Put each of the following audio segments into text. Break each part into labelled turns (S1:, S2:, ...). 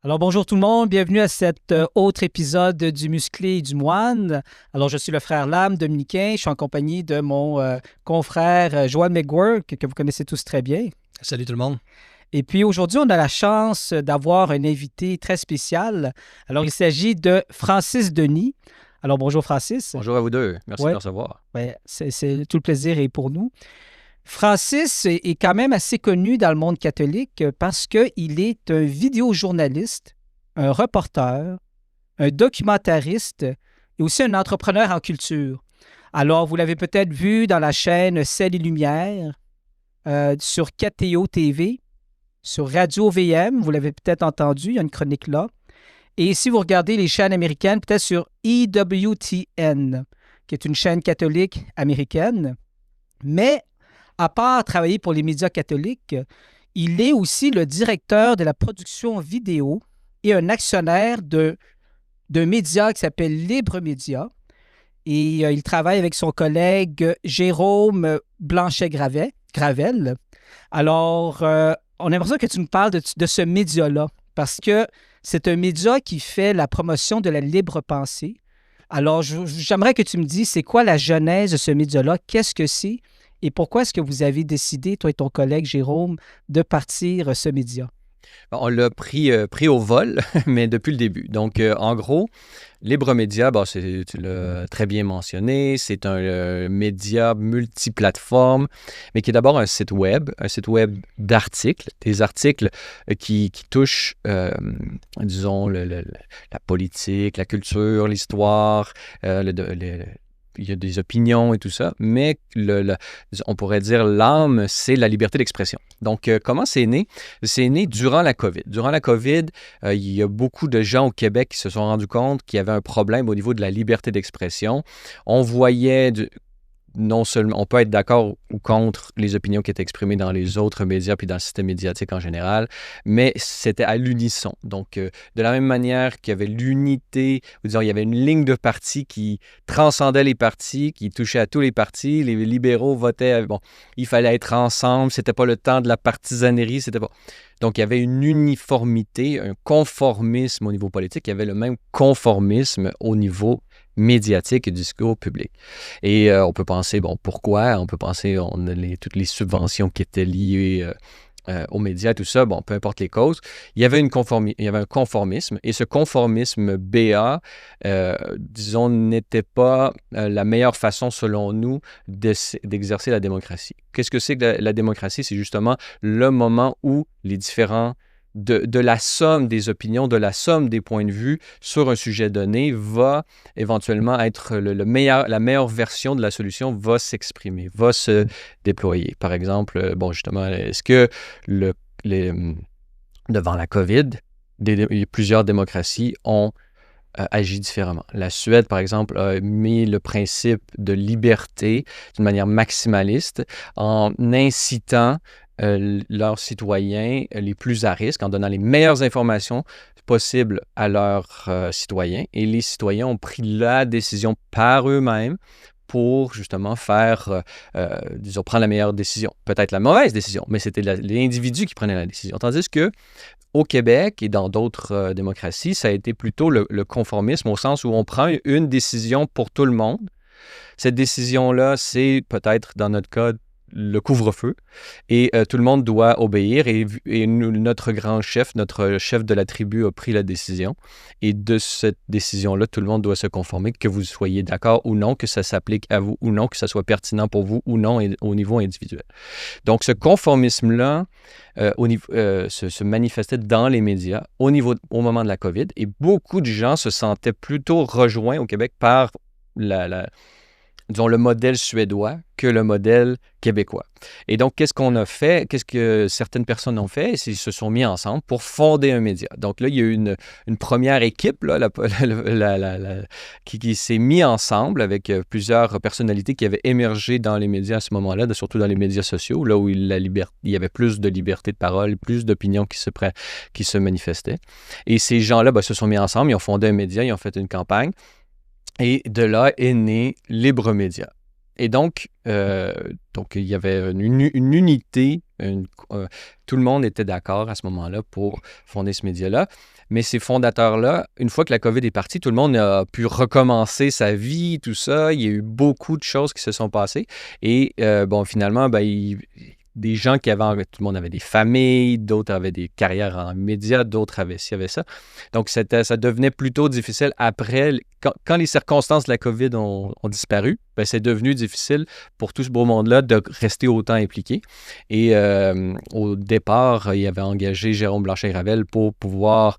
S1: Alors bonjour tout le monde, bienvenue à cet autre épisode du Musclé et du Moine. Alors je suis le frère Lam dominicain, je suis en compagnie de mon confrère Joanne McGuire, que vous connaissez tous très bien.
S2: Salut tout le monde.
S1: Et puis aujourd'hui, on a la chance d'avoir un invité très spécial. Alors il s'agit de Francis Denis. Alors bonjour Francis.
S2: Bonjour à vous deux. Merci de
S1: Ouais,
S2: me recevoir.
S1: ouais, tout le plaisir est pour nous. Francis est quand même assez connu dans le monde catholique parce qu'il est un vidéojournaliste, un reporter, un documentariste et aussi un entrepreneur en culture. Alors, vous l'avez peut-être vu dans la chaîne Ciel et Lumière, sur KTO TV, sur Radio VM, vous l'avez peut-être entendu, il y a une chronique là. Et si vous regardez les chaînes américaines, peut-être sur EWTN, qui est une chaîne catholique américaine. Mais à part travailler pour les médias catholiques, il est aussi le directeur de la production vidéo et un actionnaire d'un média qui s'appelle Libre Média. Et il travaille avec son collègue Jérôme Blanchet-Gravel. Alors, on aimerait ça que tu nous parles de ce média-là, parce que c'est un média qui fait la promotion de la libre pensée. Alors, j'aimerais que tu me dises, c'est quoi la genèse de ce média-là? Qu'est-ce que c'est? Et pourquoi est-ce que vous avez décidé, toi et ton collègue Jérôme, de partir ce média?
S2: On l'a pris au vol, mais depuis le début. Donc, en gros, Libre Média, tu l'as très bien mentionné, c'est un média multiplateforme, mais qui est d'abord un site web d'articles, des articles qui touchent, disons, la politique, la culture, l'histoire, il y a des opinions et tout ça, mais on pourrait dire l'âme, c'est la liberté d'expression. Donc, comment c'est né? C'est né durant la COVID. Durant la COVID, il y a beaucoup de gens au Québec qui se sont rendus compte qu'il y avait un problème au niveau de la liberté d'expression. On voyait non seulement, on peut être d'accord ou contre les opinions qui étaient exprimées dans les autres médias puis dans le système médiatique en général, mais c'était à l'unisson. Donc, de la même manière qu'il y avait l'unité, ou disons, il y avait une ligne de parti qui transcendait les partis, qui touchait à tous les partis, les libéraux votaient, bon, il fallait être ensemble, c'était pas le temps de la partisanerie, c'était pas... Donc, il y avait une uniformité, un conformisme au niveau politique, il y avait le même conformisme au niveau médiatique et du discours public. Et on peut penser, bon, pourquoi? On peut penser, toutes les subventions qui étaient liées aux médias, tout ça, bon, peu importe les causes. Il y avait un conformisme, et ce conformisme BA, disons, n'était pas la meilleure façon, selon nous, d'exercer la démocratie. Qu'est-ce que c'est que la démocratie? C'est justement le moment où les différents de la somme des opinions, de la somme des points de vue sur un sujet donné va éventuellement être la meilleure version de la solution va s'exprimer, va se déployer. Par exemple, bon, justement, est-ce que devant la COVID, plusieurs démocraties ont agit différemment. La Suède, par exemple, a mis le principe de liberté d'une manière maximaliste en incitant leurs citoyens les plus à risque, en donnant les meilleures informations possibles à leurs citoyens. Et les citoyens ont pris la décision par eux-mêmes pour justement disons, prendre la meilleure décision. Peut-être la mauvaise décision, mais c'était l'individu qui prenait la décision. Tandis que au Québec et dans d'autres démocraties, ça a été plutôt le conformisme, au sens où on prend une décision pour tout le monde. Cette décision-là, c'est peut-être, dans notre cas, le couvre-feu, et tout le monde doit obéir, et notre grand chef, notre chef de la tribu a pris la décision, et de cette décision-là, tout le monde doit se conformer, que vous soyez d'accord ou non, que ça s'applique à vous ou non, que ça soit pertinent pour vous ou non au niveau individuel. Donc, ce conformisme-là se manifestait dans les médias au moment de la COVID, et beaucoup de gens se sentaient plutôt rejoints au Québec par disons, le modèle suédois que le modèle québécois. Et donc, qu'est-ce qu'on a fait? Qu'est-ce que certaines personnes ont fait? C'est qu'ils se sont mis ensemble pour fonder un média. Donc là, il y a eu une première équipe là, qui s'est mise ensemble avec plusieurs personnalités qui avaient émergé dans les médias à ce moment-là, surtout dans les médias sociaux, là où il y avait plus de liberté de parole, plus d'opinions qui se manifestaient. Et ces gens-là se sont mis ensemble, ils ont fondé un média, ils ont fait une campagne. Et de là est né Libre Média. Et donc il y avait une unité tout le monde était d'accord à ce moment-là pour fonder ce média-là. Mais ces fondateurs-là, une fois que la COVID est partie, tout le monde a pu recommencer sa vie, tout ça. Il y a eu beaucoup de choses qui se sont passées. Et finalement, des gens tout le monde avait des familles, d'autres avaient des carrières en médias, d'autres avaient ci, avaient ça. Donc, ça devenait plutôt difficile après, quand les circonstances de la COVID ont disparu, c'est devenu difficile pour tout ce beau monde-là de rester autant impliqué. Et au départ, il avait engagé Jérôme Blanchet-Gravel pour pouvoir,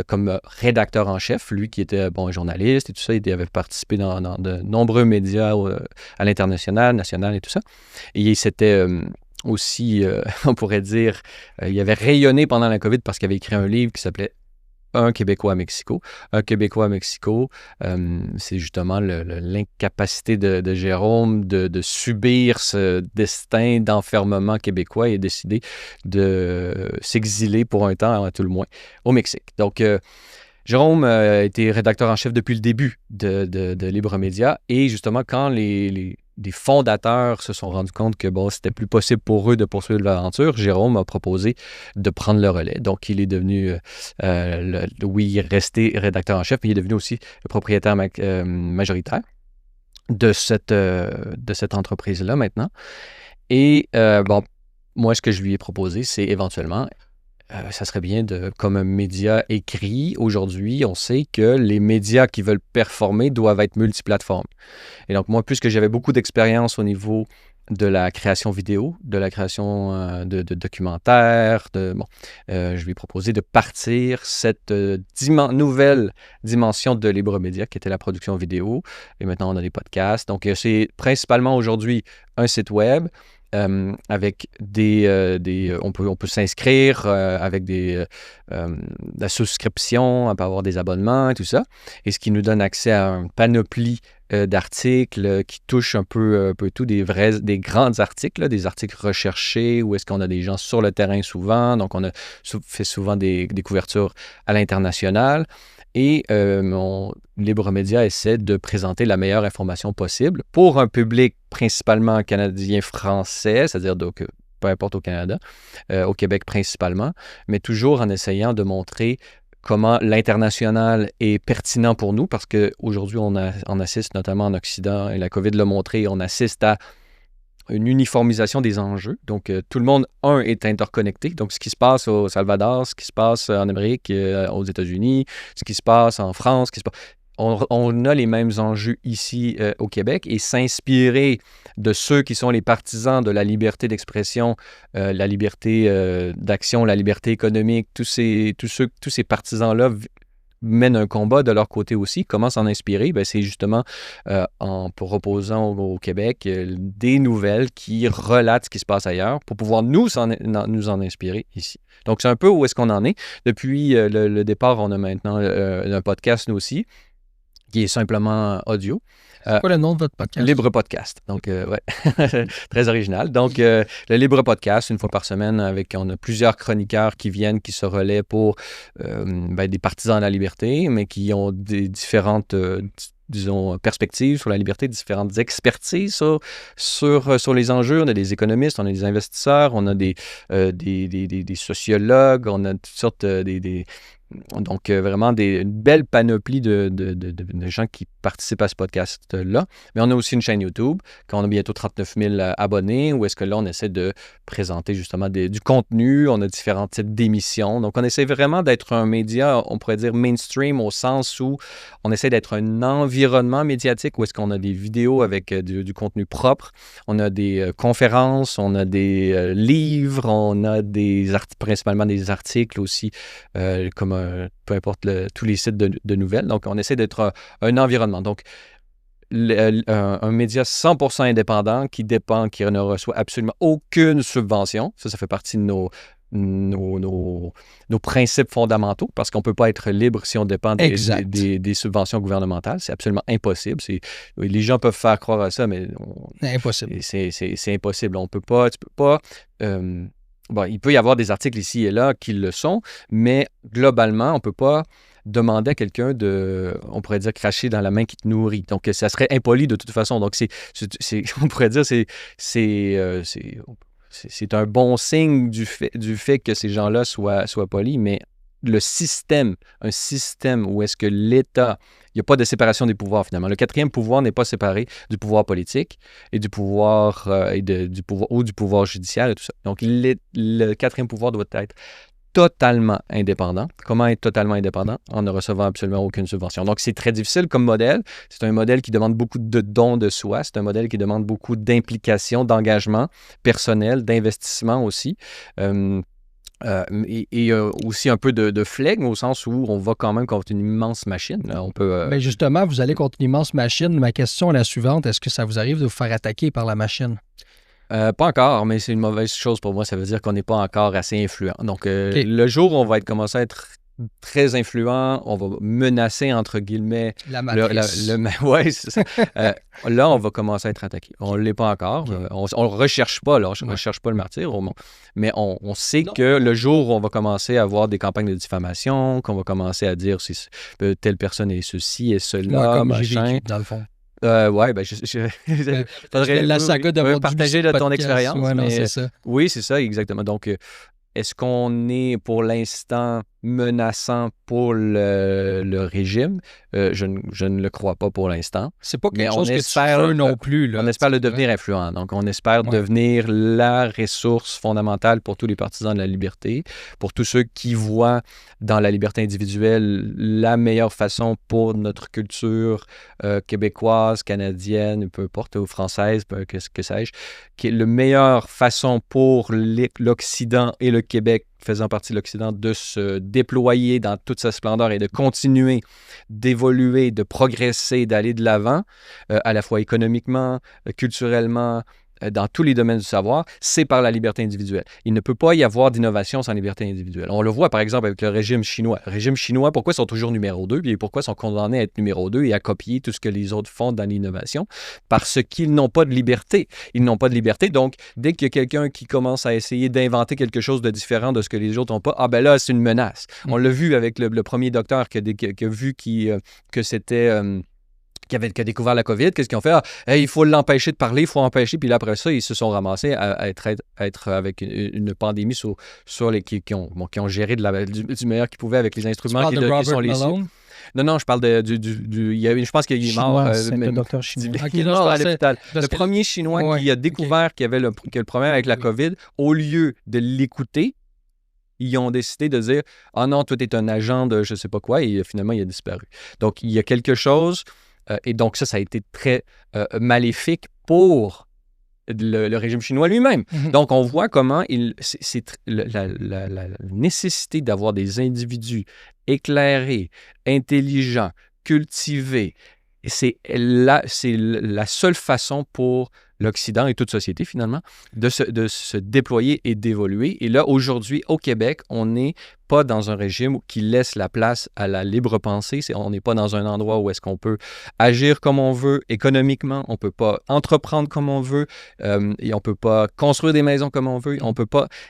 S2: comme rédacteur en chef, lui qui était journaliste et tout ça, il avait participé dans de nombreux médias à l'international, national et tout ça. Et il s'était aussi, on pourrait dire, il avait rayonné pendant la COVID parce qu'il avait écrit un livre qui s'appelait Un Québécois à Mexico. Un Québécois à Mexico, c'est justement l'incapacité de Jérôme de subir ce destin d'enfermement québécois et décider de s'exiler pour un temps, à tout le moins, au Mexique. Donc, Jérôme a été rédacteur en chef depuis le début de Libre Média et justement, quand les fondateurs se sont rendus compte que c'était plus possible pour eux de poursuivre l'aventure, Jérôme a proposé de prendre le relais. Donc, il est devenu, il est resté rédacteur en chef, mais il est devenu aussi le propriétaire majoritaire de cette entreprise-là maintenant. Et moi, ce que je lui ai proposé, c'est éventuellement, ça serait bien comme un média écrit. Aujourd'hui, on sait que les médias qui veulent performer doivent être multiplateformes. Et donc, moi, puisque j'avais beaucoup d'expérience au niveau de la création vidéo, de la création de documentaires, je lui ai proposé de partir cette nouvelle dimension de Libre Média qui était la production vidéo. Et maintenant, on a des podcasts. Donc, c'est principalement aujourd'hui un site web, avec on peut s'inscrire avec la souscription, on peut avoir des abonnements et tout ça, et ce qui nous donne accès à une panoplie d'articles qui touchent un peu tout, des grands articles, là, des articles recherchés, où est-ce qu'on a des gens sur le terrain souvent, donc on a fait souvent des couvertures à l'international. Et mon Libre Média essaie de présenter la meilleure information possible pour un public principalement canadien-français, c'est-à-dire donc, peu importe au Canada, au Québec principalement, mais toujours en essayant de montrer comment l'international est pertinent pour nous, parce qu'aujourd'hui, on assiste notamment en Occident, et la COVID l'a montré, on assiste à une uniformisation des enjeux. Donc, tout le monde, est interconnecté. Donc, ce qui se passe au Salvador, ce qui se passe en Amérique, aux États-Unis, ce qui se passe en France, on a les mêmes enjeux ici au Québec, et s'inspirer de ceux qui sont les partisans de la liberté d'expression, la liberté d'action, la liberté économique, tous ces partisans-là mènent un combat de leur côté aussi. Comment s'en inspirer? C'est justement en proposant au Québec des nouvelles qui relatent ce qui se passe ailleurs pour pouvoir nous en inspirer ici. Donc, c'est un peu où est-ce qu'on en est. Depuis le départ, on a maintenant un podcast, nous aussi, qui est simplement audio.
S1: C'est quoi le nom de votre podcast?
S2: Libre Podcast. Donc, ouais, très original. Donc, le Libre Podcast, une fois par semaine, on a plusieurs chroniqueurs qui viennent, qui se relaient pour des partisans de la liberté, mais qui ont des différentes perspectives sur la liberté, différentes expertises sur les enjeux. On a des économistes, on a des investisseurs, on a des sociologues, on a toutes sortes donc, vraiment une belle panoplie de gens qui participent à ce podcast-là. Mais on a aussi une chaîne YouTube, quand on a bientôt 39 000 abonnés, où est-ce que là, on essaie de présenter justement du contenu, on a différents types d'émissions. Donc, on essaie vraiment d'être un média, on pourrait dire mainstream, au sens où on essaie d'être un environnement médiatique, où est-ce qu'on a des vidéos avec du contenu propre, on a des conférences, on a des livres, on a principalement des articles aussi, comme peu importe tous les sites de nouvelles. Donc, on essaie d'être un environnement. Donc, un média 100% indépendant qui ne reçoit absolument aucune subvention. Ça fait partie de nos principes fondamentaux, parce qu'on ne peut pas être libre si on dépend des subventions gouvernementales. C'est absolument impossible. Les gens peuvent faire croire à ça, mais
S1: impossible.
S2: C'est impossible. Tu peux pas... il peut y avoir des articles ici et là qui le sont, mais globalement, on ne peut pas demander à quelqu'un on pourrait dire, cracher dans la main qui te nourrit. Donc, ça serait impoli de toute façon. Donc, on pourrait dire, c'est c'est un bon signe du fait que ces gens-là soient polis, mais un système où est-ce que l'État, il n'y a pas de séparation des pouvoirs finalement. Le quatrième pouvoir n'est pas séparé du pouvoir politique et du pouvoir, du pouvoir judiciaire et tout ça. Donc, le quatrième pouvoir doit être totalement indépendant. Comment être totalement indépendant? En ne recevant absolument aucune subvention. Donc, c'est très difficile comme modèle. C'est un modèle qui demande beaucoup de dons de soi. C'est un modèle qui demande beaucoup d'implication, d'engagement personnel, d'investissement aussi. Aussi un peu de flegme au sens où on va quand même contre une immense machine. Là. On peut,
S3: Bien justement, vous allez contre une immense machine. Ma question est la suivante. Est-ce que ça vous arrive de vous faire attaquer par la machine?
S2: Pas encore, mais c'est une mauvaise chose pour moi. Ça veut dire qu'on n'est pas encore assez influent. Donc, le jour où on va commencer à être très influent, on va menacer, entre guillemets...
S3: La matrice.
S2: Oui, c'est ça. Là, on va commencer à être attaqué. On ne l'est pas encore.
S3: Okay.
S2: On ne recherche pas, là. On ne recherche pas le martyr. Mais on sait que le jour où on va commencer à avoir des campagnes de diffamation, qu'on va commencer à dire si telle personne est ceci et cela,
S3: comme
S2: machin...
S3: j'ai vécu, dans le fond.
S2: Ouais, ben
S3: faudrait
S2: la saga de partager de ton expérience.
S3: Ouais, non, c'est ça.
S2: Oui, c'est ça, exactement. Donc, est-ce qu'on est pour l'instant menaçant pour le régime? Je ne le crois pas pour l'instant.
S3: C'est pas quelque chose que tu veux non plus. Là,
S2: on espère le devenir influent. Donc, on espère devenir la ressource fondamentale pour tous les partisans de la liberté, pour tous ceux qui voient dans la liberté individuelle la meilleure façon pour notre culture québécoise, canadienne, peu importe, ou française, que sais-je, qui est la meilleure façon pour l'Occident et le Québec faisant partie de l'Occident, de se déployer dans toute sa splendeur et de continuer d'évoluer, de progresser, d'aller de l'avant, à la fois économiquement, culturellement, dans tous les domaines du savoir, c'est par la liberté individuelle. Il ne peut pas y avoir d'innovation sans liberté individuelle. On le voit, par exemple, avec le régime chinois. Le régime chinois, pourquoi ils sont toujours numéro 2, puis pourquoi ils sont condamnés à être numéro 2 et à copier tout ce que les autres font dans l'innovation? Parce qu'ils n'ont pas de liberté. Ils n'ont pas de liberté, donc dès qu'il y a quelqu'un qui commence à essayer d'inventer quelque chose de différent de ce que les autres n'ont pas, ah ben là, c'est une menace. On l'a vu avec le premier docteur qui a vu que c'était... qui a découvert la COVID, qu'est-ce qu'ils ont fait? Il faut l'empêcher de parler, il faut empêcher. Puis là, après ça, ils se sont ramassés à être avec une pandémie qui ont géré du meilleur qu'ils pouvaient avec les instruments qui sont les siens. Non, je parle je pense qu'il est mort.
S1: C'est le docteur chinois.
S2: Il est mort à l'hôpital. Le premier Chinois qui a découvert qu'il y avait le problème avec la COVID, au lieu de l'écouter, ils ont décidé de dire « Ah non, toi, t'es un agent de je sais pas quoi », et finalement, il a disparu. Donc, il y a quelque chose... et donc, ça a été très maléfique pour le régime chinois lui-même. Mm-hmm. Donc, on voit comment la nécessité d'avoir des individus éclairés, intelligents, cultivés, c'est la seule façon pour l'Occident et toute société, finalement, de se déployer et d'évoluer. Et là, aujourd'hui, au Québec, on n'est pas dans un régime qui laisse la place à la libre pensée. On n'est pas dans un endroit où est-ce qu'on peut agir comme on veut économiquement, on ne peut pas entreprendre comme on veut, et on ne peut pas construire des maisons comme on veut.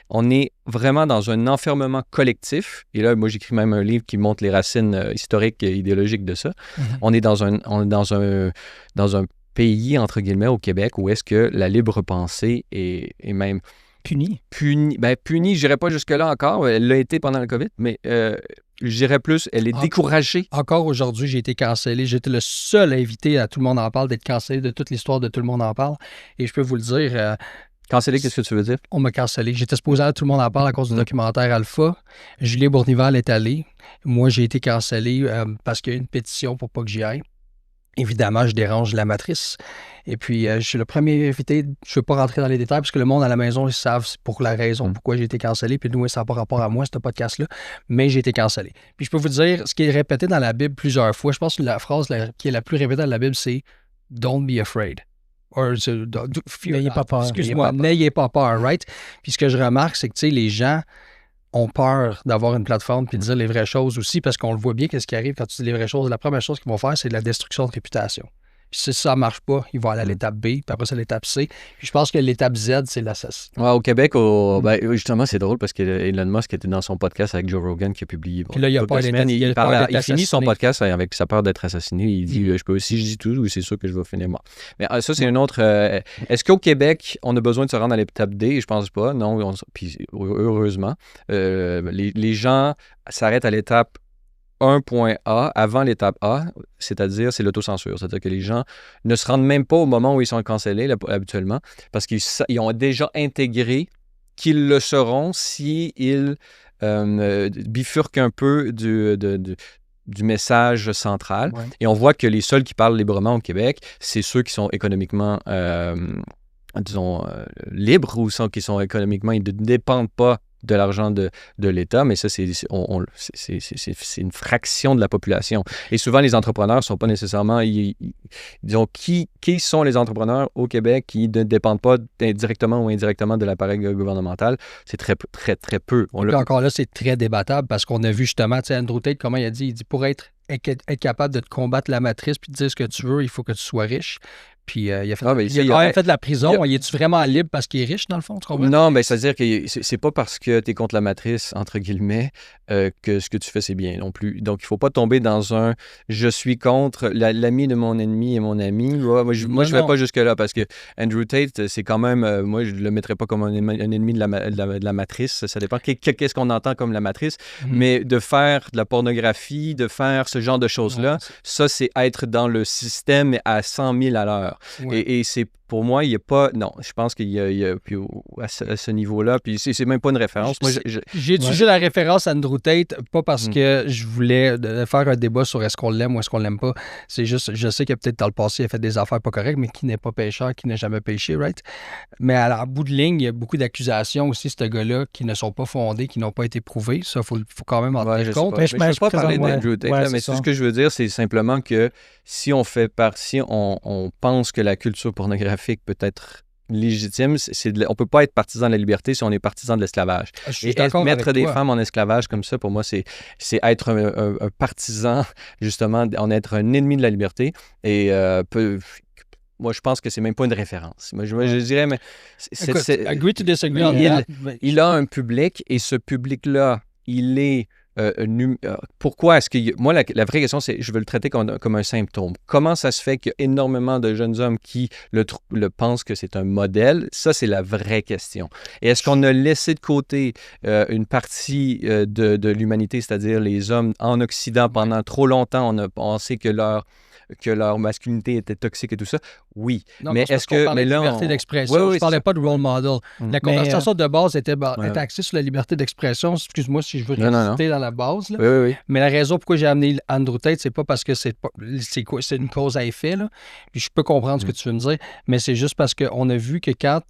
S2: On est vraiment dans un enfermement collectif. Et là, moi, j'écris même un livre qui montre les racines historiques et idéologiques de ça. Mm-hmm. On est dans un pays, entre guillemets, au Québec, où est-ce que la libre pensée est même...
S1: Punie,
S2: je dirais pas jusque-là encore. Elle l'a été pendant le COVID, mais je dirais plus, elle est découragée.
S3: Encore aujourd'hui, j'ai été cancellé. J'étais le seul invité à Tout le monde en parle d'être cancellé de toute l'histoire de Tout le monde en parle. Et je peux vous le dire...
S2: Cancellé, qu'est-ce que tu veux dire?
S3: On m'a cancellé. J'étais supposé à Tout le monde en parle à cause du documentaire Alpha. Julien Bournival est allé. Moi, j'ai été cancellé parce qu'il y a une pétition pour pas que j'y aille. Évidemment, je dérange la matrice. Et puis, je suis le premier invité. Je ne veux pas rentrer dans les détails parce que le monde à la maison, ils savent pour la raison pourquoi j'ai été cancellé. Puis nous, ça n'a pas rapport à moi, ce podcast-là. Mais j'ai été cancellé. Puis je peux vous dire, ce qui est répété dans la Bible plusieurs fois, je pense que la phrase qui est la plus répétée dans la Bible, c'est « Don't be afraid ».
S1: N'ayez pas peur.
S3: Excuse-moi, n'ayez pas peur, right? Puis ce que je remarque, c'est que, tu sais, les gens ont peur d'avoir une plateforme puis de dire les vraies choses aussi parce qu'on le voit bien, qu'est-ce qui arrive quand tu dis les vraies choses. La première chose qu'ils vont faire, c'est de la destruction de réputation. Si ça ne marche pas, ils vont aller à l'étape B, puis après ça, l'étape C. Puis je pense que l'étape Z, c'est l'assess.
S2: Ouais, au Québec, justement, c'est drôle parce que Elon Musk était dans son podcast avec Joe Rogan qui a publié.
S3: Puis là, il n'y a pas d'étape.
S2: Il finit son podcast avec sa peur d'être assassiné. Il dit si je dis tout, c'est sûr que je vais finir mort. Mais ça, c'est une autre. Est-ce qu'au Québec, on a besoin de se rendre à l'étape D? Je pense pas. Non. Puis heureusement, les gens s'arrêtent à l'étape 1.A avant l'étape A, c'est-à-dire c'est l'autocensure. C'est-à-dire que les gens ne se rendent même pas au moment où ils sont cancellés habituellement parce qu'ils ont déjà intégré qu'ils le seront s'ils bifurquent un peu du message central.
S1: Ouais.
S2: Et on voit que les seuls qui parlent librement au Québec, c'est ceux qui sont économiquement, libres ou qui sont économiquement, ils ne dépendent pas de l'argent de l'État, mais ça, c'est une fraction de la population. Et souvent, les entrepreneurs ne sont pas nécessairement... disons, qui sont les entrepreneurs au Québec qui ne dépendent pas directement ou indirectement de l'appareil gouvernemental? C'est très, très, très peu.
S3: Encore là, c'est très débattable parce qu'on a vu justement, tu sais, Andrew Tate, comment il a dit, pour être capable de te combattre la matrice puis de dire ce que tu veux, il faut que tu sois riche. Puis il a quand même fait de la prison. Il est-tu vraiment libre parce qu'il est riche, dans le fond? Tu comprends?
S2: Non, mais c'est-à-dire que c'est pas parce que tu es contre la matrice, entre guillemets, que ce que tu fais, c'est bien non plus. Donc, il faut pas tomber dans un « je suis contre l'ami de mon ennemi et mon ami ». Moi, je ne vais pas jusque-là parce que Andrew Tate, c'est quand même... moi, je le mettrais pas comme un ennemi de la matrice. Ça dépend qu'est-ce qu'on entend comme la matrice. Mais de faire de la pornographie, de faire ce genre de choses-là, ça, c'est être dans le système à 100 000 à l'heure. Ouais. Et c'est pour moi, il n'y a pas... Non, je pense qu'il y a puis à ce niveau-là, puis c'est même pas une référence. Moi,
S3: j'ai utilisé la référence à Andrew Tate, pas parce que je voulais faire un débat sur est-ce qu'on l'aime ou est-ce qu'on l'aime pas. C'est juste, je sais que peut-être dans le passé, il a fait des affaires pas correctes, mais qui n'est pas pécheur, qui n'a jamais péché, right? Mais à bout de ligne, il y a beaucoup d'accusations aussi, ce gars-là, qui ne sont pas fondées, qui n'ont pas été prouvées. Ça, il faut quand même en tenir compte.
S2: Je ne peux pas parler d'Andrew Tate, mais ce que je veux dire, c'est simplement que si on pense que la culture pornographique peut être légitime, on ne peut pas être partisan de la liberté si on est partisan de l'esclavage. Et mettre des femmes en esclavage comme ça, pour moi, c'est être un partisan, justement, en être un ennemi de la liberté. Et moi, je pense que c'est même pas une référence. Moi, je dirais, mais...
S3: agree to disagree.
S2: Il a un public et ce public-là, il est... pourquoi est-ce que... Moi, la vraie question, c'est je veux le traiter comme un symptôme. Comment ça se fait qu'il y a énormément de jeunes hommes qui le pensent que c'est un modèle? Ça, c'est la vraie question. Et est-ce qu'on a laissé de côté une partie de l'humanité, c'est-à-dire les hommes en Occident pendant trop longtemps? On a pensé que leur masculinité était toxique et tout ça. Oui.
S3: Non, mais est-ce que... Mais là, liberté d'expression. Je ne parlais pas de role model. La conversation de base était axée sur la liberté d'expression. Excuse-moi si je veux réciter dans la base. Là.
S2: Oui.
S3: Mais la raison pourquoi j'ai amené Andrew Tate, c'est pas parce que c'est une cause à effet. Là. Puis je peux comprendre ce que tu veux me dire, mais c'est juste parce qu'on a vu que quand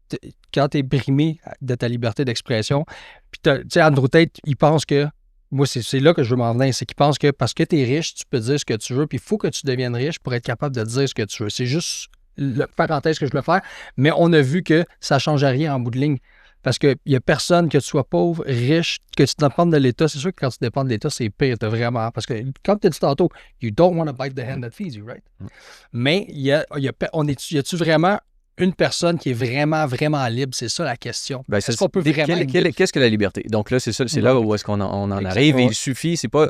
S3: tu es brimé de ta liberté d'expression, puis tu sais, Andrew Tate, il pense que moi, c'est là que je veux m'en venir. C'est qu'ils pensent que parce que tu es riche, tu peux dire ce que tu veux, puis il faut que tu deviennes riche pour être capable de dire ce que tu veux. C'est juste la parenthèse que je veux faire. Mais on a vu que ça ne change rien en bout de ligne. Parce qu'il n'y a personne, que tu sois pauvre, riche, que tu dépendes de l'État. C'est sûr que quand tu dépends de l'État, c'est pire. Vraiment. Parce que, comme tu as dit tantôt, you don't want to bite the hand that feeds you, right? Mais y a-tu vraiment une personne qui est vraiment, vraiment libre? C'est ça la question.
S2: Est-ce qu'on peut vraiment qu'est-ce que la liberté? Donc là, c'est là où est-ce qu'on en arrive. Et il suffit, c'est pas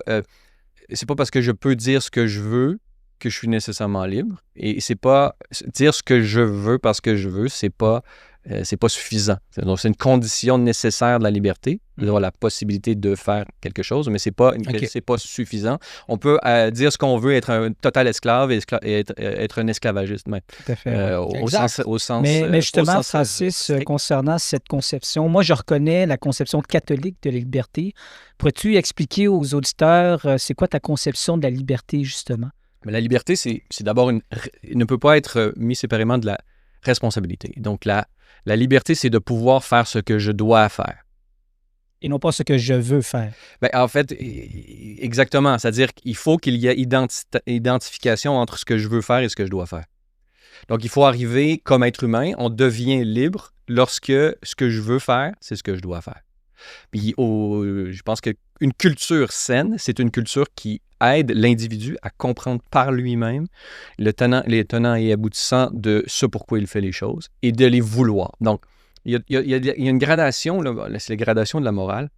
S2: parce que je peux dire ce que je veux que je suis nécessairement libre. Et c'est pas dire ce que je veux parce que je veux, c'est pas suffisant. Donc, c'est une condition nécessaire de la liberté, d'avoir la possibilité de faire quelque chose, mais c'est pas suffisant. On peut dire ce qu'on veut, être un total esclave et être un esclavagiste même.
S1: Tout à fait.
S2: Au sens
S1: mais justement, Francis, concernant cette conception, moi, je reconnais la conception catholique de la liberté. Pourrais-tu expliquer aux auditeurs c'est quoi ta conception de la liberté, justement?
S2: Mais la liberté, c'est d'abord ne peut pas être mis séparément de la responsabilité. Donc, la liberté, c'est de pouvoir faire ce que je dois faire.
S1: Et non pas ce que je veux faire.
S2: En fait, exactement. C'est-à-dire qu'il faut qu'il y ait identification entre ce que je veux faire et ce que je dois faire. Donc, il faut arriver, comme être humain, on devient libre lorsque ce que je veux faire, c'est ce que je dois faire. Puis, je pense qu'une une culture saine, c'est une culture qui aide l'individu à comprendre par lui-même les tenants et aboutissants de ce pourquoi il fait les choses et de les vouloir. Donc, il y a une gradation, là, c'est la gradation de la morale.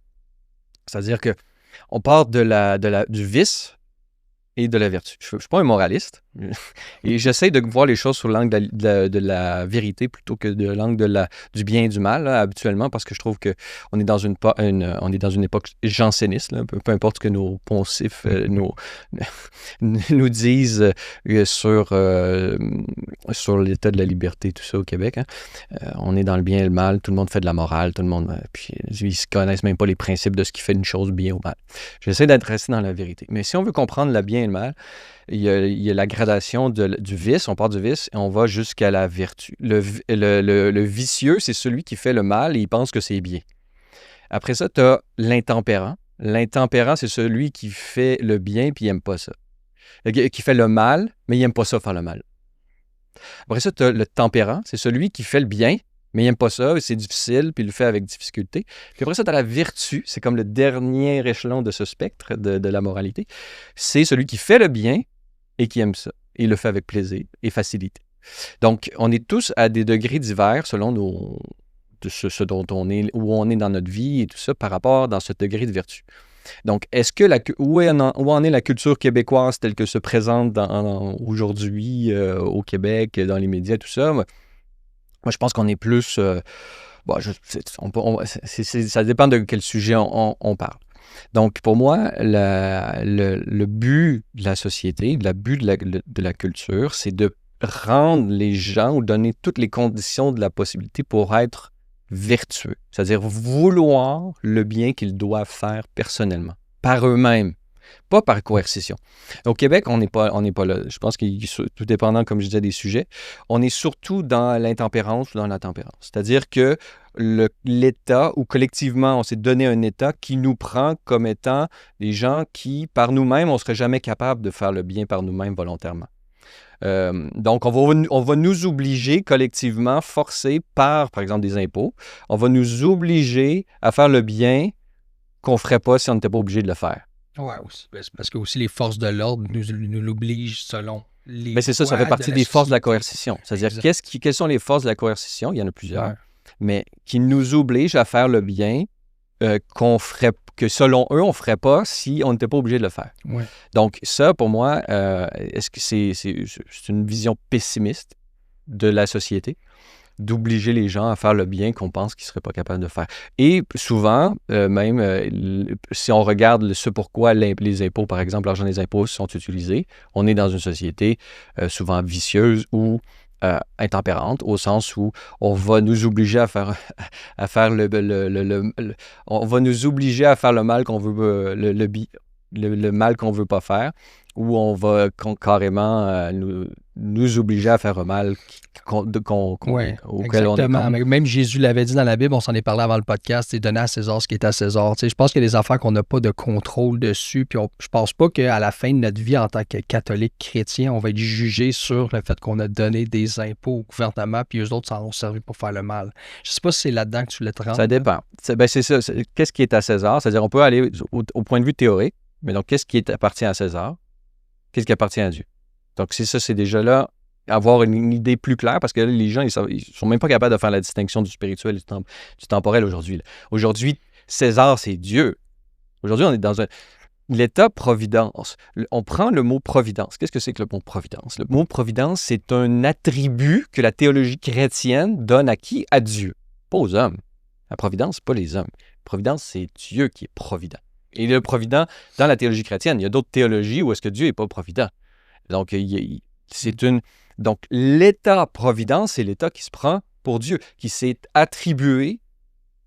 S2: C'est-à-dire qu'on part du vice et de la vertu. Je ne suis pas un moraliste et j'essaie de voir les choses sur l'angle de la vérité plutôt que de l'angle du bien et du mal, là, habituellement, parce que je trouve qu'on est dans on est dans une époque janséniste, là, peu importe ce que nos poncifs nous disent sur l'état de la liberté, tout ça au Québec. Hein. On est dans le bien et le mal, tout le monde fait de la morale, tout le monde... puis ils ne se connaissent même pas les principes de ce qui fait une chose bien ou mal. J'essaie d'être resté dans la vérité. Mais si on veut comprendre le bien et le mal, il y a la gradation du vice, on part du vice et on va jusqu'à la vertu. Le vicieux, c'est celui qui fait le mal et il pense que c'est bien. Après ça, tu as l'intempérant. L'intempérant, c'est celui qui fait le bien puis il n'aime pas ça. Qui fait le mal, mais il n'aime pas ça faire le mal. Après ça, tu as le tempérant, c'est celui qui fait le bien, mais il n'aime pas ça, c'est difficile, puis il le fait avec difficulté. Puis après ça, tu as la vertu, c'est comme le dernier échelon de ce spectre de la moralité. C'est celui qui fait le bien et qui aime ça. Et il le fait avec plaisir et facilité. Donc, on est tous à des degrés divers selon ce dont on est, où on est dans notre vie et tout ça par rapport dans ce degré de vertu. Donc, où en est la culture québécoise telle que se présente aujourd'hui au Québec, dans les médias, tout ça? Moi, je pense qu'on est plus... ça dépend de quel sujet on parle. Donc, pour moi, le but de la société, le but de la culture, c'est de rendre les gens ou donner toutes les conditions de la possibilité pour être vertueux, c'est-à-dire vouloir le bien qu'ils doivent faire personnellement, par eux-mêmes, pas par coercition. Au Québec, on n'est pas là. Je pense que tout dépendant, comme je disais, des sujets, on est surtout dans l'intempérance ou dans la tempérance. C'est-à-dire que l'État, ou collectivement, on s'est donné un État qui nous prend comme étant des gens qui, par nous-mêmes, on ne serait jamais capable de faire le bien par nous-mêmes volontairement. Donc, on va nous obliger collectivement, forcés par exemple, des impôts, on va nous obliger à faire le bien qu'on ne ferait pas si on n'était pas obligé de le faire.
S3: Oui, aussi. Parce que aussi les forces de l'ordre nous l'obligent selon les
S2: Mais c'est ça, ça fait partie des forces de la coercition. C'est-à-dire, quelles sont les forces de la coercition? Il y en a plusieurs. Ouais. Mais qui nous obligent à faire le bien que selon eux, on ne ferait pas si on n'était pas obligé de le faire.
S3: Ouais.
S2: Donc, ça, pour moi, est-ce que c'est une vision pessimiste de la société, d'obliger les gens à faire le bien qu'on pense qu'ils ne seraient pas capables de faire. Et souvent, si on regarde ce pourquoi les impôts, par exemple, l'argent des impôts sont utilisés, on est dans une société souvent vicieuse ou intempérante, au sens où on va nous obliger à faire on va nous obliger à faire le mal qu'on veut, le mal qu'on veut pas faire, ou on va carrément nous obliger à faire un mal auquel
S3: exactement.
S2: on est.
S3: Même Jésus l'avait dit dans la Bible, on s'en est parlé avant le podcast, c'est donner à César ce qui est à César. Je pense qu'il y a des affaires qu'on n'a pas de contrôle dessus, puis je pense pas qu'à la fin de notre vie en tant que catholique chrétien, on va être jugé sur le fait qu'on a donné des impôts au gouvernement, puis eux autres s'en ont servi pour faire le mal. Je sais pas si c'est là-dedans que tu voulais te rendre.
S2: Ça dépend. C'est ça. Qu'est-ce qui est à César? C'est-à-dire, on peut aller au point de vue théorique, mais donc, qu'est-ce qui appartient à César? Qu'est-ce qui appartient à Dieu? Donc, c'est ça, c'est déjà là, avoir une idée plus claire, parce que là, les gens, ils sont même pas capables de faire la distinction du spirituel et du temporel aujourd'hui. Aujourd'hui, César, c'est Dieu. Aujourd'hui, on est dans l'État-providence. On prend le mot providence. Qu'est-ce que c'est que le mot providence? Le mot providence, c'est un attribut que la théologie chrétienne donne à qui? À Dieu, pas aux hommes. La providence, pas les hommes. La providence, c'est Dieu qui est provident. Et le provident, dans la théologie chrétienne, il y a d'autres théologies où est-ce que Dieu n'est pas provident. Donc, donc l'État-providence, c'est l'État qui se prend pour Dieu, qui s'est attribué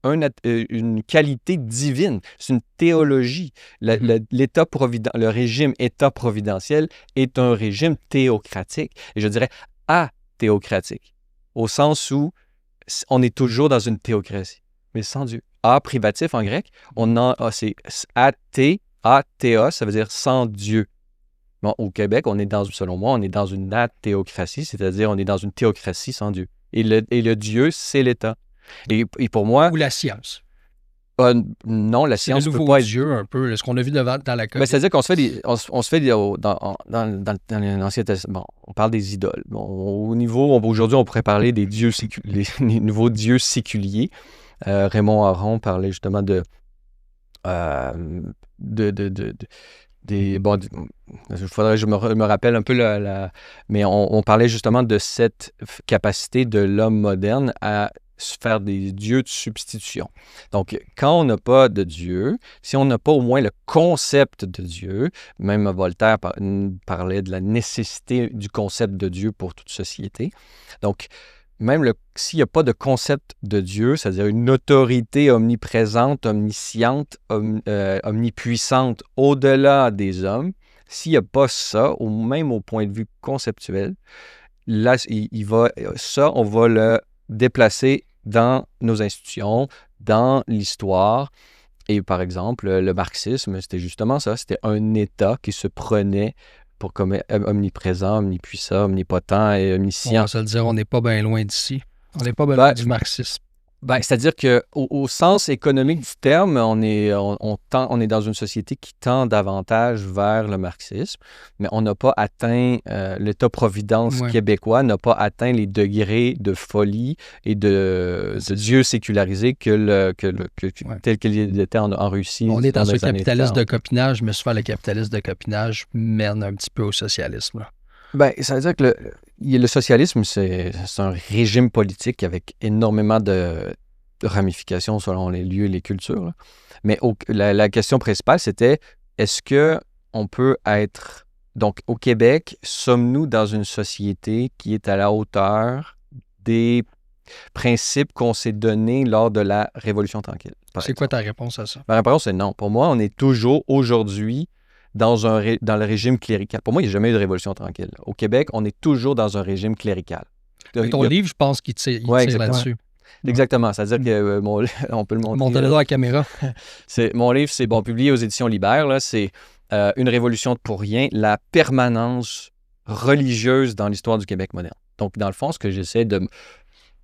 S2: une qualité divine. C'est une théologie. Le régime État providentiel est un régime théocratique, et je dirais athéocratique, au sens où on est toujours dans une théocratie, mais sans Dieu. A privatif en grec, c'est athéa, ça veut dire sans Dieu. Bon, au Québec, selon moi, on est dans une athéocratie, c'est-à-dire on est dans une théocratie sans Dieu. Et le Dieu, c'est l'État. Et pour moi...
S3: Ou la science.
S2: Non, la
S3: C'est
S2: science
S3: le
S2: ne peut
S3: nouveau
S2: pas être...
S3: Dieu, un peu, ce qu'on a vu dans la COVID.
S2: c'est-à-dire qu'on se fait dans l'Ancien Testament, on parle des idoles. Bon, au niveau, aujourd'hui, on pourrait parler des dieux les nouveaux dieux séculiers. Raymond Aron parlait justement il faudrait que je me rappelle un peu mais on parlait justement de cette capacité de l'homme moderne à se faire des dieux de substitution. Donc, quand on n'a pas de Dieu, si on n'a pas au moins le concept de Dieu, même Voltaire parlait de la nécessité du concept de Dieu pour toute société. Donc, même s'il n'y a pas de concept de Dieu, c'est-à-dire une autorité omniprésente, omnisciente, omnipuissante au-delà des hommes, s'il n'y a pas ça, même au point de vue conceptuel, là, on va le déplacer dans nos institutions, dans l'histoire. Et par exemple, le marxisme, c'était justement ça. C'était un État qui se prenait pour comme omniprésent, omnipuissant, omnipotent et omniscient.
S3: On va se le dire, on n'est pas bien loin d'ici. On n'est pas bien loin du marxisme.
S2: C'est-à-dire qu'au sens économique du terme, on est dans une société qui tend davantage vers le marxisme, mais on n'a pas atteint, l'État-providence québécois n'a pas atteint les degrés de folie et de Dieu sécularisé tel qu'il était en Russie.
S3: On est dans un capitalisme de copinage, mais souvent le capitalisme de copinage mène un petit peu au socialisme.
S2: Ça veut dire que le socialisme, c'est un régime politique avec énormément de ramifications selon les lieux et les cultures. Là. Mais la question principale, c'était est-ce qu'on peut être... Donc, au Québec, sommes-nous dans une société qui est à la hauteur des principes qu'on s'est donnés lors de la Révolution tranquille?
S3: C'est quoi ta réponse à ça?
S2: Ma réponse est non. Pour moi, on est toujours aujourd'hui dans le régime clérical. Pour moi, il n'y a jamais eu de révolution tranquille. Au Québec, on est toujours dans un régime clérical.
S3: Ton livre, je pense qu'il tire là-dessus.
S2: Exactement. C'est-à-dire que on peut le montrer.
S3: Montre-le à la caméra.
S2: Mon livre, c'est publié aux éditions Libère. Là, c'est Une révolution pour rien, la permanence religieuse dans l'histoire du Québec moderne. Donc, dans le fond, ce que j'essaie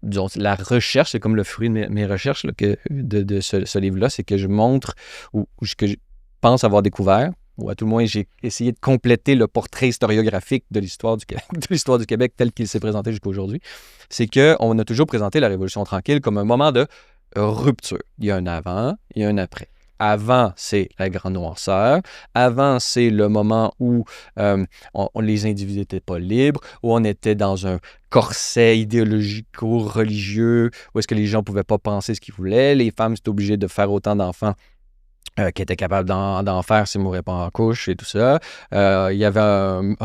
S2: disons, la recherche, c'est comme le fruit de mes recherches là, de ce livre-là, c'est que je montre ou que je pense avoir découvert, ou à tout le moins, j'ai essayé de compléter le portrait historiographique de l'histoire du Québec tel qu'il s'est présenté jusqu'à aujourd'hui, c'est qu'on a toujours présenté la Révolution tranquille comme un moment de rupture. Il y a un avant, il y a un après. Avant, c'est la grande noirceur. Avant, c'est le moment où les individus n'étaient pas libres, où on était dans un corset idéologico-religieux, où est-ce que les gens ne pouvaient pas penser ce qu'ils voulaient. Les femmes étaient obligées de faire autant d'enfants qui étaient capables d'en faire s'ils ne mouraient pas en couche et tout ça. Il y avait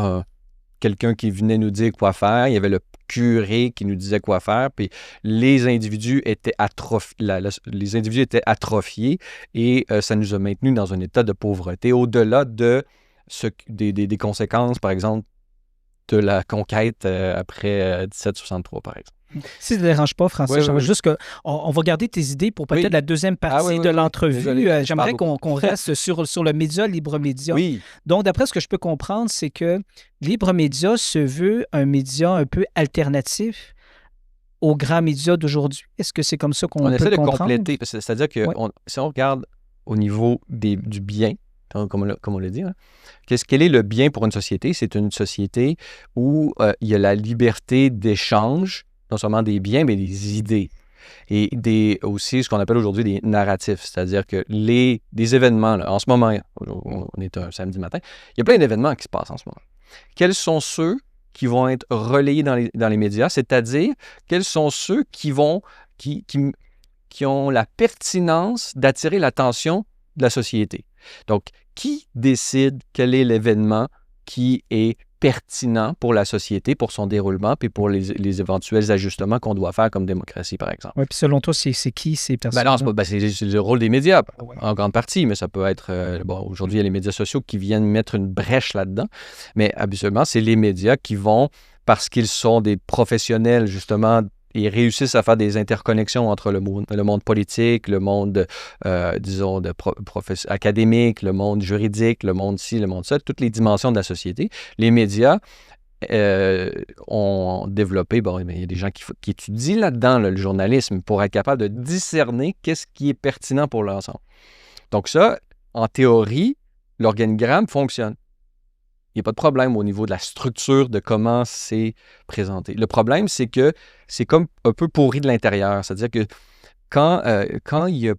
S2: quelqu'un qui venait nous dire quoi faire. Il y avait le curé qui nous disait quoi faire. Puis les individus étaient atrophiés et ça nous a maintenus dans un état de pauvreté au-delà des conséquences, par exemple, de la conquête après 1763, par exemple.
S1: Si ça ne te dérange pas, Francis, j'aimerais juste qu'on va garder tes idées pour peut-être la deuxième partie de l'entrevue. J'aimerais qu'on reste sur le média Libre Média.
S2: Oui.
S1: Donc, d'après ce que je peux comprendre, c'est que Libre Média se veut un média un peu alternatif aux grands médias d'aujourd'hui. Est-ce que c'est comme ça qu'on peut comprendre?
S2: On essaie de compléter. C'est-à-dire que si on regarde au niveau du bien, comme on l'a dit, hein, quel est le bien pour une société? C'est une société où il y a la liberté d'échange, non seulement des biens, mais des idées. Et aussi ce qu'on appelle aujourd'hui des narratifs, c'est-à-dire que des événements, là, en ce moment, on est un samedi matin, il y a plein d'événements qui se passent en ce moment. Quels sont ceux qui vont être relayés dans les médias, c'est-à-dire quels sont ceux qui ont la pertinence d'attirer l'attention de la société? Donc, qui décide quel est l'événement qui est pertinent pour la société, pour son déroulement, puis pour les éventuels ajustements qu'on doit faire comme démocratie, par exemple.
S1: Oui, puis selon toi, c'est qui ces personnes?
S2: C'est le rôle des médias, en grande partie, mais ça peut être... aujourd'hui, il y a les médias sociaux qui viennent mettre une brèche là-dedans, mais habituellement, c'est les médias qui vont, parce qu'ils sont des professionnels, justement, ils réussissent à faire des interconnexions entre le monde politique, le monde, disons, académique, le monde juridique, le monde ci, le monde ça, toutes les dimensions de la société. Les médias ont développé, il y a des gens qui étudient là-dedans le journalisme pour être capable de discerner qu'est-ce qui est pertinent pour l'ensemble. Donc ça, en théorie, l'organigramme fonctionne. Il n'y a pas de problème au niveau de la structure de comment c'est présenté. Le problème, c'est que c'est comme un peu pourri de l'intérieur. C'est-à-dire que quand il y a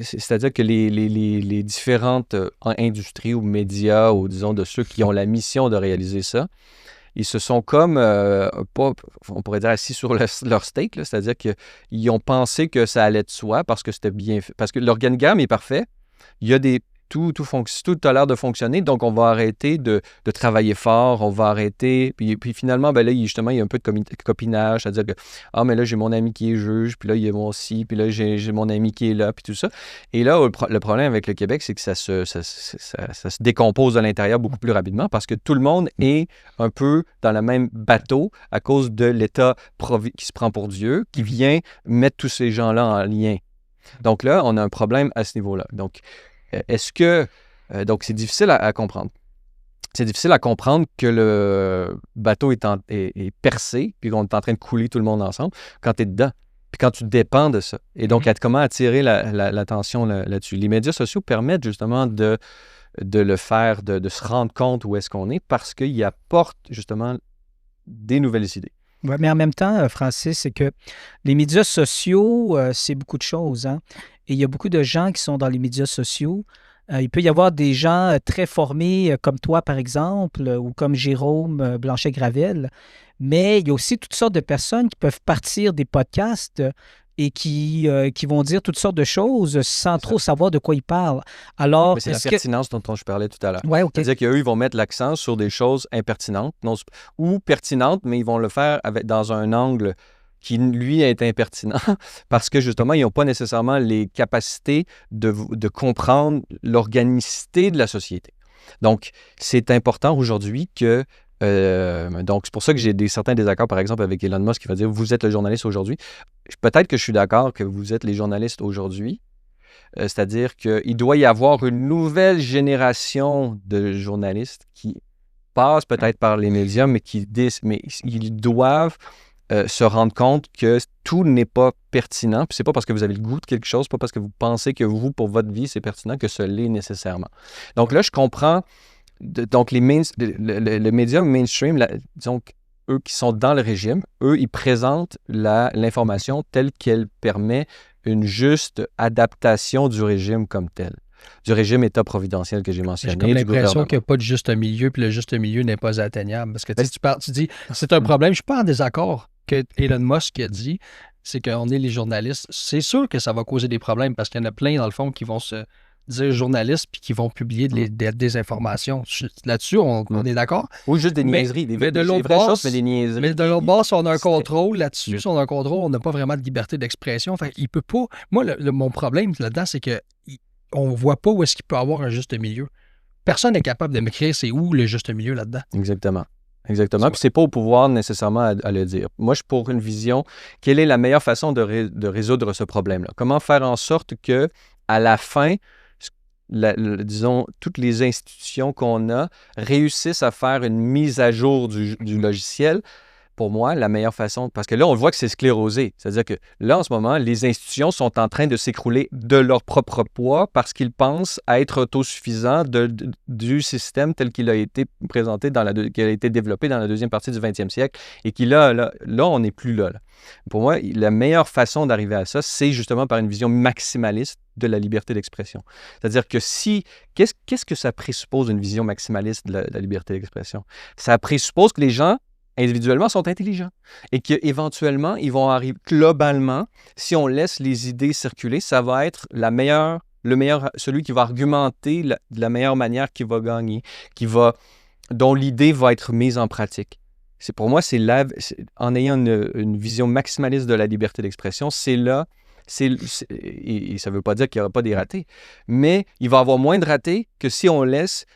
S2: c'est-à-dire que les différentes industries ou médias, ou disons de ceux qui ont la mission de réaliser ça, ils se sont comme, on pourrait dire, assis sur leur steak, là, c'est-à-dire qu'ils ont pensé que ça allait de soi parce que c'était bien fait. Parce que l'organigramme est parfait. Il y a tout a l'air de fonctionner, donc on va arrêter de travailler fort, on va arrêter, puis finalement, là, justement, il y a un peu de copinage, c'est-à-dire que, mais là, j'ai mon ami qui est juge, puis là, il y a moi aussi, puis là, j'ai mon ami qui est là, puis tout ça. Et là, le problème avec le Québec, c'est que ça se décompose de l'intérieur beaucoup plus rapidement parce que tout le monde est un peu dans le même bateau à cause de l'État qui se prend pour Dieu, qui vient mettre tous ces gens-là en lien. Donc là, on a un problème à ce niveau-là. Donc, donc, c'est difficile à comprendre. C'est difficile à comprendre que le bateau est percé, puis qu'on est en train de couler tout le monde ensemble, quand tu es dedans, puis quand tu dépends de ça. Et donc, comment attirer l'attention là-dessus. Les médias sociaux permettent justement de le faire, de se rendre compte où est-ce qu'on est, parce qu'ils apportent justement des nouvelles idées.
S1: Oui, mais en même temps, Francis, c'est que les médias sociaux, c'est beaucoup de choses, hein? Et il y a beaucoup de gens qui sont dans les médias sociaux. Il peut y avoir des gens très formés comme toi, par exemple, ou comme Jérôme Blanchet-Gravel, mais il y a aussi toutes sortes de personnes qui peuvent partir des podcasts et qui vont dire toutes sortes de choses sans trop savoir de quoi ils parlent. Alors,
S2: mais c'est la pertinence dont je parlais tout à l'heure.
S1: Ouais, OK.
S2: C'est-à-dire qu'eux, ils vont mettre l'accent sur des choses impertinentes ou pertinentes, mais ils vont le faire dans un angle qui, lui, est impertinent parce que, justement, ils n'ont pas nécessairement les capacités de comprendre l'organicité de la société. Donc, c'est important aujourd'hui que donc, c'est pour ça que j'ai certains désaccords, par exemple, avec Elon Musk qui va dire « Vous êtes le journaliste aujourd'hui ». Peut-être que je suis d'accord que vous êtes les journalistes aujourd'hui. C'est-à-dire qu'il doit y avoir une nouvelle génération de journalistes qui passent peut-être par les médias, mais ils doivent se rendre compte que tout n'est pas pertinent. Puis c'est pas parce que vous avez le goût de quelque chose, pas parce que vous pensez que vous, pour votre vie, c'est pertinent que ce l'est nécessairement. Donc là, je comprends. Donc, le média mainstream, disons, eux qui sont dans le régime, eux, ils présentent l'information telle qu'elle permet une juste adaptation du régime comme tel. Du régime État providentiel que j'ai mentionné.
S3: J'ai comme l'impression qu'il n'y a pas de juste milieu, puis le juste milieu n'est pas atteignable. Parce que tu dis, c'est un problème. Je ne suis pas en désaccord que Elon Musk a dit, c'est qu'on est les journalistes. C'est sûr que ça va causer des problèmes parce qu'il y en a plein, dans le fond, qui vont se dire journalistes puis qui vont publier des informations. Là-dessus, on est d'accord?
S2: Oui, juste des niaiseries. Des vraies choses, mais des niaiseries.
S3: Mais de l'autre bord, si on a un contrôle là-dessus, si on a un contrôle, on n'a pas vraiment de liberté d'expression. Fait il peut pas... Moi, mon problème là-dedans, c'est que on ne voit pas où est-ce qu'il peut avoir un juste milieu. Personne n'est capable de m'écrire c'est où le juste milieu là-dedans.
S2: Exactement. Puis c'est pas au pouvoir nécessairement à le dire. Moi, je suis pour une vision. Quelle est la meilleure façon de résoudre ce problème-là? Comment faire en sorte que, à la fin, disons, toutes les institutions qu'on a réussissent à faire une mise à jour du logiciel? Pour moi, la meilleure façon, parce que là, on voit que c'est sclérosé. C'est-à-dire que là, en ce moment, les institutions sont en train de s'écrouler de leur propre poids parce qu'ils pensent être autosuffisants du système tel qu'il a été présenté, qu'il a été développé dans la deuxième partie du 20e siècle et là, on n'est plus là. Pour moi, la meilleure façon d'arriver à ça, c'est justement par une vision maximaliste de la liberté d'expression. C'est-à-dire que qu'est-ce que ça présuppose, une vision maximaliste de la liberté d'expression? Ça présuppose que les gens individuellement, sont intelligents et qu'éventuellement, ils vont arriver globalement, si on laisse les idées circuler, ça va être celui qui va argumenter de la meilleure manière qui va gagner, dont l'idée va être mise en pratique. Pour moi, en ayant une vision maximaliste de la liberté d'expression, et ça ne veut pas dire qu'il n'y aura pas des ratés, mais il va y avoir moins de ratés que si on laisse,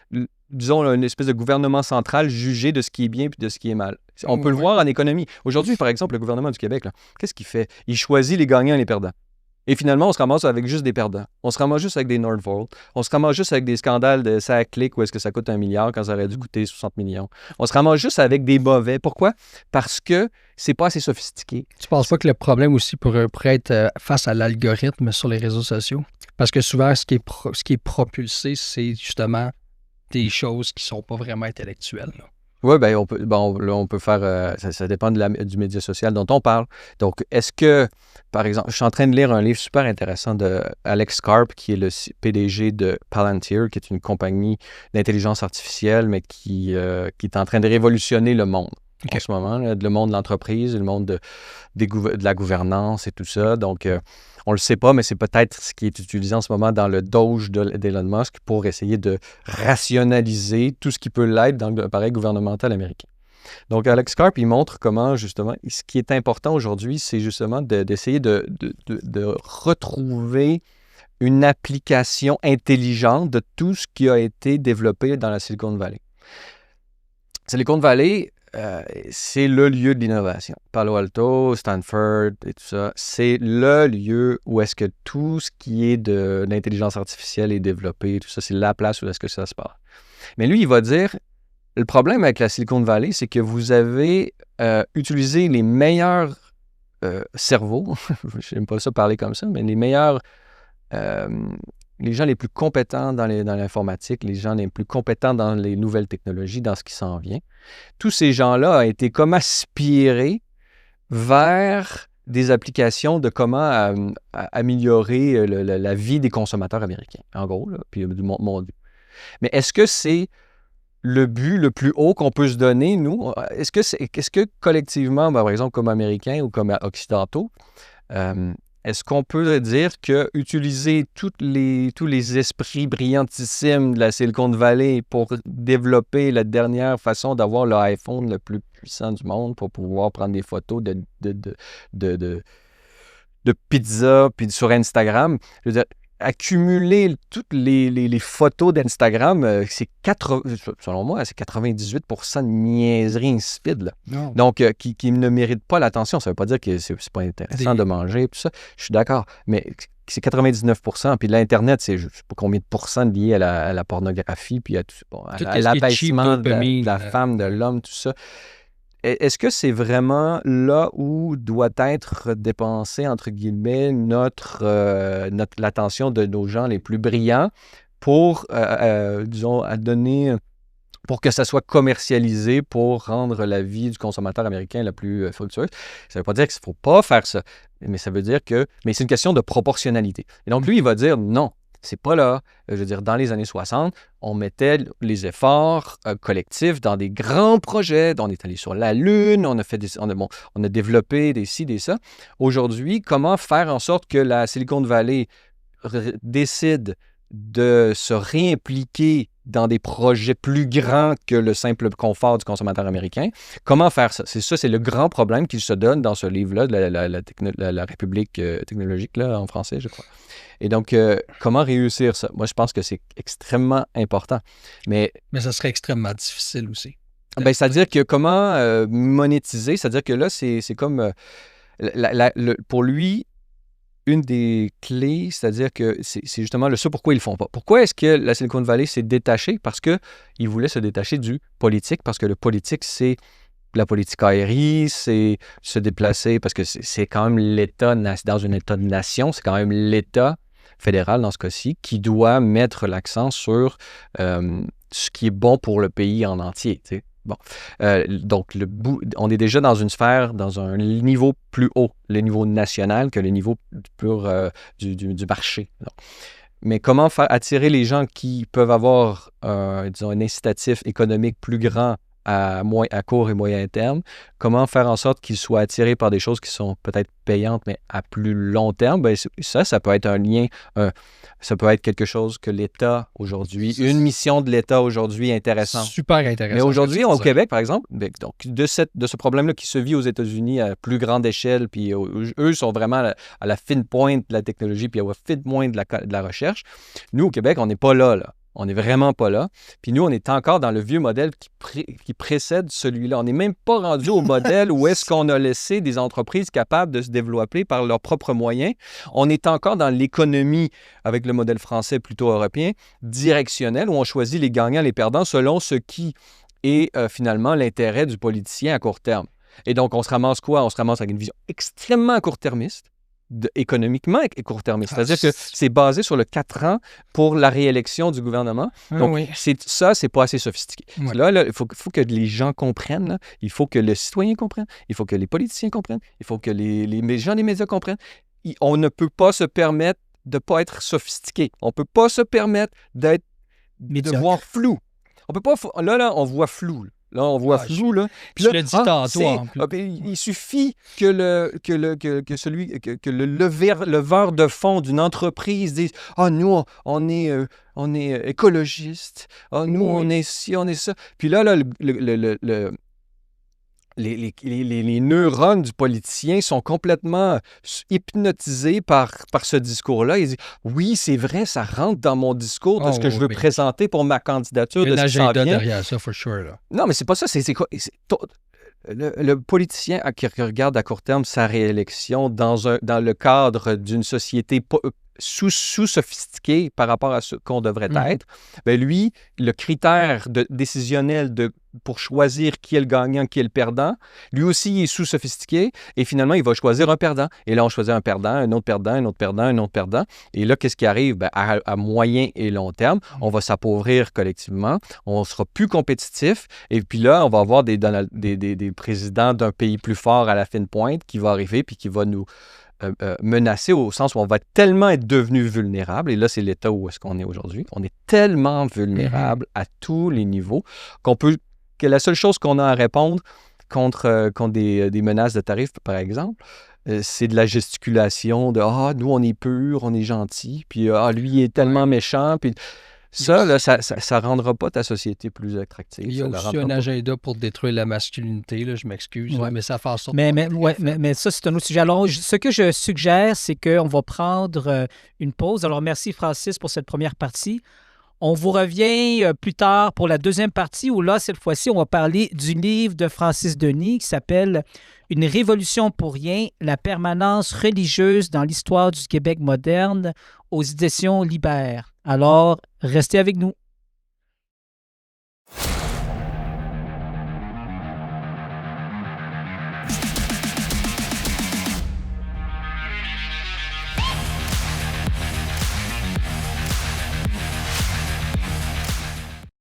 S2: disons, une espèce de gouvernement central juger de ce qui est bien et de ce qui est mal. On peut le voir en économie. Aujourd'hui, par exemple, le gouvernement du Québec, là, qu'est-ce qu'il fait? Il choisit les gagnants et les perdants. Et finalement, on se ramasse avec juste des perdants. On se ramasse juste avec des Nordvolt. On se ramasse juste avec des scandales de ça clique où est-ce que ça coûte 1 milliard quand ça aurait dû coûter 60 millions. On se ramasse juste avec des mauvais. Pourquoi? Parce que c'est pas assez sophistiqué.
S3: Tu penses pas que le problème aussi pourrait être face à l'algorithme sur les réseaux sociaux? Parce que souvent, ce qui est propulsé, c'est justement des choses qui sont pas vraiment intellectuelles.
S2: Oui, bien, on peut faire... ça dépend du média social dont on parle. Donc, est-ce que, par exemple, je suis en train de lire un livre super intéressant de Alex Karp, qui est le PDG de Palantir, qui est une compagnie d'intelligence artificielle, mais qui est en train de révolutionner le monde en ce moment, là, le monde de l'entreprise, le monde de la gouvernance et tout ça. Donc, on ne le sait pas, mais c'est peut-être ce qui est utilisé en ce moment dans le Doge d'Elon Musk pour essayer de rationaliser tout ce qui peut l'être dans l'appareil gouvernemental américain. Donc, Alex Karp, il montre comment, justement, ce qui est important aujourd'hui, c'est justement d'essayer de retrouver une application intelligente de tout ce qui a été développé dans la Silicon Valley. Silicon Valley, c'est le lieu de l'innovation. Palo Alto, Stanford et tout ça, c'est le lieu où est-ce que tout ce qui est de l'intelligence artificielle est développé, tout ça, c'est la place où est-ce que ça se passe. Mais lui, il va dire, le problème avec la Silicon Valley, c'est que vous avez utilisé les meilleurs cerveaux, je n'aime pas ça parler comme ça, mais les meilleurs... les gens les plus compétents dans l'informatique, les gens les plus compétents dans les nouvelles technologies, dans ce qui s'en vient. Tous ces gens-là ont été comme aspirés vers des applications de comment améliorer la vie des consommateurs américains, en gros, là, puis du monde mondial. Mais est-ce que c'est le but le plus haut qu'on peut se donner, nous? Est-ce que collectivement, par exemple, comme Américains ou comme Occidentaux, est-ce qu'on peut dire que utiliser tous les esprits brillantissimes de la Silicon Valley pour développer la dernière façon d'avoir l'iPhone le plus puissant du monde pour pouvoir prendre des photos de pizza puis sur Instagram, je veux dire, accumuler toutes les photos d'Instagram, selon moi, c'est 98% de niaiseries insipides, là.
S3: Non.
S2: Donc, qui ne méritent pas l'attention. Ça ne veut pas dire que c'est pas intéressant de manger et tout ça. Je suis d'accord. Mais c'est 99%. Puis l'Internet, c'est je ne sais pas combien de pourcents liés à la pornographie, puis à l'abaissement de la femme, de l'homme, tout ça. Est-ce que c'est vraiment là où doit être dépensée, entre guillemets, l'attention de nos gens les plus brillants pour, disons, donner, pour que ça soit commercialisé, pour rendre la vie du consommateur américain la plus fructueuse? Ça ne veut pas dire qu'il ne faut pas faire ça, mais ça veut dire mais c'est une question de proportionnalité. Et donc, lui, il va dire non. C'est pas là. Je veux dire, dans les années 60, on mettait les efforts collectifs dans des grands projets. On est allé sur la Lune, on a développé des ci, des ça. Aujourd'hui, comment faire en sorte que la Silicon Valley décide de se réimpliquer dans des projets plus grands que le simple confort du consommateur américain? Comment faire ça? C'est le grand problème qu'il se donne dans ce livre-là de la République technologique, là, en français, je crois. Et donc, comment réussir ça? Moi, je pense que c'est extrêmement important. Mais
S3: ça serait extrêmement difficile aussi.
S2: Ben, c'est-à-dire que comment monétiser? C'est-à-dire que là, c'est comme... pour lui, une des clés, c'est-à-dire que c'est justement ça pourquoi ils ne le font pas. Pourquoi est-ce que la Silicon Valley s'est détachée? Parce qu'ils voulaient se détacher du politique, parce que le politique, c'est la politique aérienne, c'est se déplacer, parce que c'est quand même l'État, dans un État de nation, c'est quand même l'État fédéral, dans ce cas-ci, qui doit mettre l'accent sur ce qui est bon pour le pays en entier, tu sais. Bon, donc on est déjà dans une sphère, dans un niveau plus haut, le niveau national que le niveau pur du marché. Donc. Mais comment faire attirer les gens qui peuvent avoir, disons, un incitatif économique plus grand à court et moyen terme? Comment faire en sorte qu'ils soient attirés par des choses qui sont peut-être payantes, mais à plus long terme? Bien, ça peut être un lien, ça peut être quelque chose que l'État aujourd'hui, une mission de l'État aujourd'hui intéressante.
S3: Super intéressant.
S2: Mais aujourd'hui, au Québec, par exemple, donc, de ce problème-là qui se vit aux États-Unis à plus grande échelle, puis eux sont vraiment à la fine pointe de la technologie, puis à la fine pointe de la recherche. Nous, au Québec, on n'est pas là. On n'est vraiment pas là. Puis nous, on est encore dans le vieux modèle qui précède celui-là. On n'est même pas rendu au modèle où est-ce qu'on a laissé des entreprises capables de se développer par leurs propres moyens. On est encore dans l'économie, avec le modèle français plutôt européen, directionnel, où on choisit les gagnants, les perdants, selon ce qui est finalement l'intérêt du politicien à court terme. Et donc, on se ramasse quoi? On se ramasse avec une vision extrêmement court-termiste, économiquement court-termiste. C'est-à-dire que c'est basé sur le 4 ans pour la réélection du gouvernement. Donc, c'est pas assez sophistiqué.
S3: Ouais.
S2: Là, il faut que les gens comprennent. Là. Il faut que le citoyen comprenne. Il faut que les politiciens comprennent. Il faut que les gens des médias comprennent. On ne peut pas se permettre de ne pas être sophistiqué. On ne peut pas se permettre de voir flou. On peut pas... Là, on voit flou. Là, on voit flou, là.
S3: Puis je l'ai dit tantôt.
S2: Il suffit que le leveur de fonds d'une entreprise dise « Ah, nous, on est écologiste. Ah, nous, on est ci, on est ça. » Puis là, les neurones du politicien sont complètement hypnotisés par ce discours-là. Il dit « Oui, c'est vrai, ça rentre dans mon discours de ce que je veux présenter pour ma candidature. »
S3: Il y a un agenda derrière ça, for sure. Là.
S2: Non, mais c'est pas ça. C'est quoi? Le politicien qui regarde à court terme sa réélection dans le cadre d'une société sous-sophistiquée par rapport à ce qu'on devrait être, ben lui, le critère décisionnel pour choisir qui est le gagnant, qui est le perdant, lui aussi, il est sous-sophistiqué et finalement, il va choisir un perdant. Et là, on choisit un perdant, un autre perdant, un autre perdant, un autre perdant. Et là, qu'est-ce qui arrive? Ben, à moyen et long terme, on va s'appauvrir collectivement, on sera plus compétitif et puis là, on va avoir des présidents d'un pays plus fort à la fine pointe qui va arriver puis qui va nous menacé au sens où on va tellement être devenu vulnérable, et là, c'est l'état où est-ce qu'on est aujourd'hui. On est tellement vulnérable à tous les niveaux que la seule chose qu'on a à répondre contre des menaces de tarifs, par exemple, c'est de la gesticulation de « Ah, nous, on est pur, on est gentil, puis ah, lui, il est tellement méchant. » Puis ça, là, ça ne rendra pas ta société plus attractive.
S3: Il y a aussi un agenda pour détruire la masculinité, là, je m'excuse, mais ça fait en sorte...
S1: Mais ça, c'est un autre sujet. Alors, ce que je suggère, c'est qu'on va prendre une pause. Alors, merci Francis pour cette première partie. On vous revient plus tard pour la deuxième partie où là, cette fois-ci, on va parler du livre de Francis Denis qui s'appelle « Une révolution pour rien, la permanence religieuse dans l'histoire du Québec moderne » aux éditions Libère. Alors, restez avec nous.